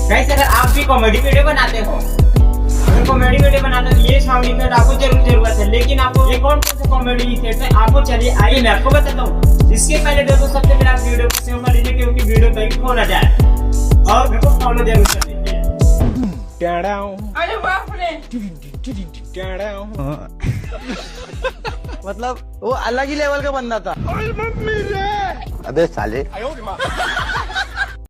Guys अगर आप भी कॉमेडी वीडियो बनाते हो, अगर कॉमेडी वीडियो बनाते हो ये साउंड इफेक्ट आपको जरूरत है, लेकिन आपको एक कौन सा कॉमेडी इफेक्ट है आपको चलिए आइए मैं आपको बताता हूँ। इसके पहले दोस्तों सबसे पहले आप वीडियो को सेव कर लीजिए क्योंकि वीडियो कहीं खो ना जाए और मेरे को फॉलो जरूर कर दीजिए। अरे बाप रे, मतलब वो अलग ही लेवल का बंदा था। अबे साले